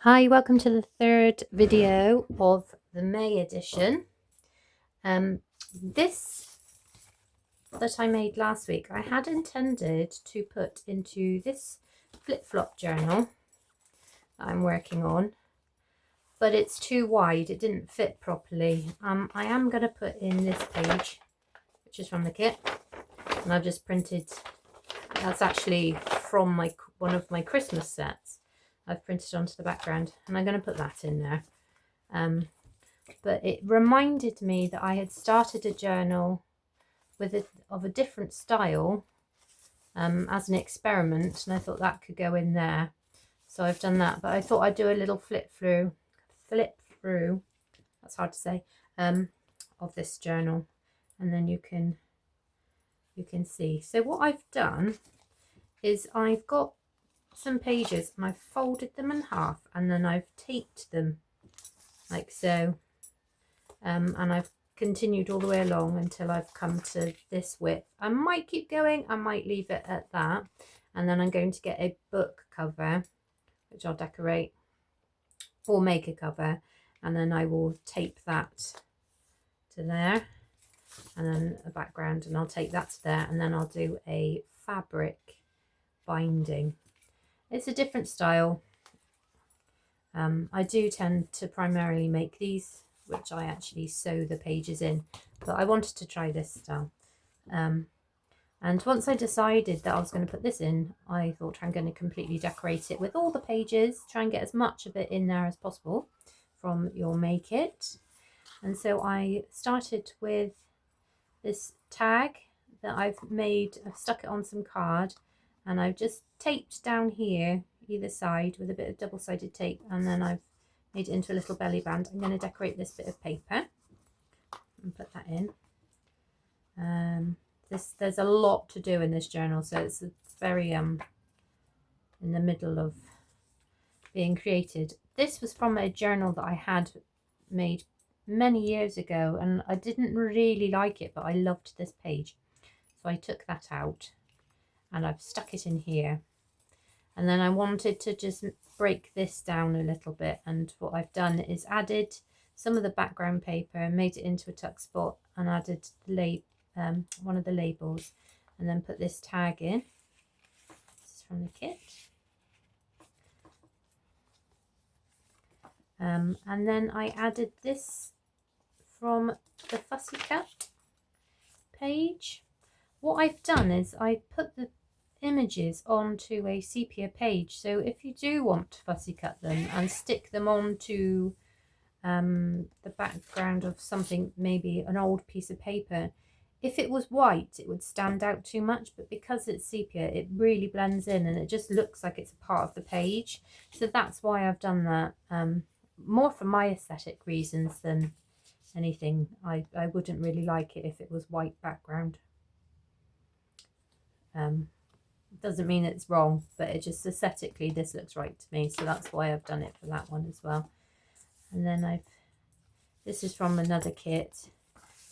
Hi, welcome to the third video of the May edition. This that I made last week, I had intended to put into this flip-flop journal that I'm working on, but it's too wide, it didn't fit properly. I am going to put in this page, which is from the kit, and I've just printed, that's actually from one of my Christmas sets. I've printed onto the background, and I'm going to put that in there. But it reminded me that I had started a journal of a different style as an experiment, and I thought that could go in there. So I've done that, but I thought I'd do a little flip through, that's hard to say, of this journal, and then you can see. So what I've done is I've got some pages and I've folded them in half, and then I've taped them like so, and I've continued all the way along until I've come to this width. I might keep going, I might leave it at that, and then I'm going to get a book cover which I'll decorate or make a cover, and then I will tape that to there, and then a background, and I'll tape that to there, and then I'll do a fabric binding. It's a different style. I do tend to primarily make these, which I actually sew the pages in, but I wanted to try this style. And once I decided that I was going to put this in, I thought I'm going to completely decorate it with all the pages, try and get as much of it in there as possible from your May kit. And so I started with this tag that I've made. I've stuck it on some card, and I've just taped down here either side with a bit of double-sided tape, and then I've made it into a little belly band. I'm going to decorate this bit of paper and put that in. There's a lot to do in this journal, so it's very in the middle of being created. This was from a journal that I had made many years ago, and I didn't really like it, but I loved this page, so I took that out and I've stuck it in here. And then I wanted to just break this down a little bit, and what I've done is added some of the background paper and made it into a tuck spot, and added the one of the labels, and then put this tag in. This is from the kit. And then I added this from the Fussy Cut page. What I've done is I put the images onto a sepia page, so if you do want to fussy cut them and stick them onto the background of something, maybe an old piece of paper, if it was white it would stand out too much, but because it's sepia it really blends in and it just looks like it's a part of the page. So that's why I've done that, more for my aesthetic reasons than anything. I wouldn't really like it if it was white background. Doesn't mean it's wrong, but it just aesthetically this looks right to me, so that's why I've done it for that one as well. And then this is from another kit,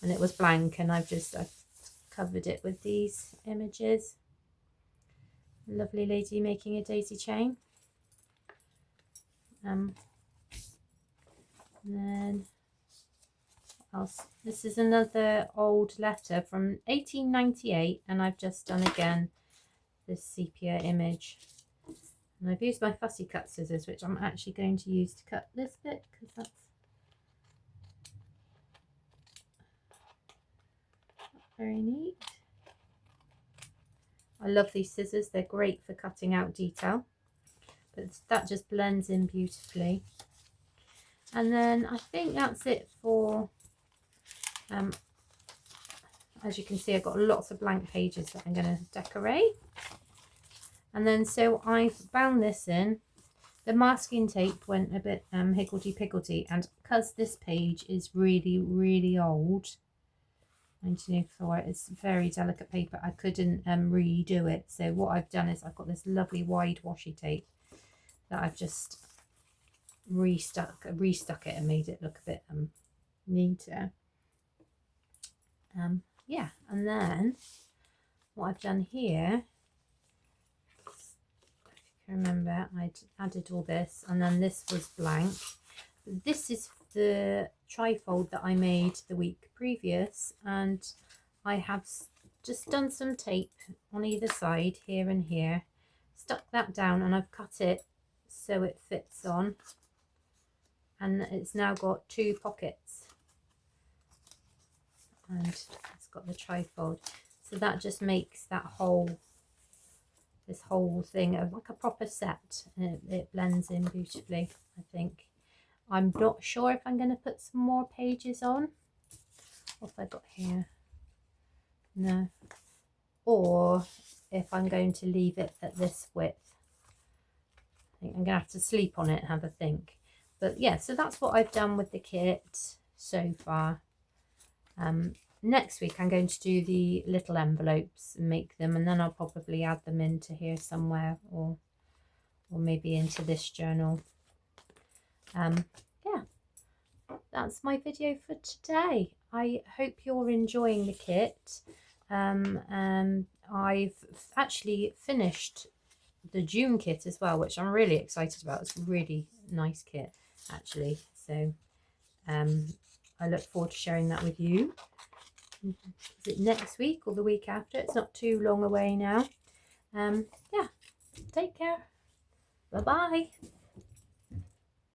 and it was blank, and I've covered it with these images. A lovely lady making a daisy chain. And then what else? This is another old letter from 1898, and I've just done again this sepia image, and I've used my Fussy Cut scissors, which I'm actually going to use to cut this bit because that's very neat. I love these scissors, they're great for cutting out detail, but that just blends in beautifully. And then I think that's it for as you can see, I've got lots of blank pages that I'm going to decorate. And then so I've bound this in. The masking tape went a bit higgledy-piggledy, and because this page is really, really old, 1904, it's very delicate paper, I couldn't redo it. So what I've done is I've got this lovely wide washi tape that I've just restuck it and made it look a bit neater. Yeah, and then what I've done here, if you I remember I'd added all this, and then this was blank. This is the trifold that I made the week previous, and I have just done some tape on either side, here and here, stuck that down, and I've cut it so it fits on, and it's now got 2 pockets, and it's got the trifold, so that just makes that this whole thing like a proper set, and it blends in beautifully, I think. I'm not sure if I'm going to put some more pages on. What have I got here? No. Or if I'm going to leave it at this width. I think I'm going to have to sleep on it and have a think. But yeah, so that's what I've done with the kit so far. Next week I'm going to do the little envelopes and make them, and then I'll probably add them into here somewhere, or maybe into this journal. Yeah, that's my video for today. I hope you're enjoying the kit. I've actually finished the June kit as well, which I'm really excited about. It's a really nice kit actually, so I look forward to sharing that with you. Is it next week or the week after? It's not too long away now. Yeah, take care. Bye bye.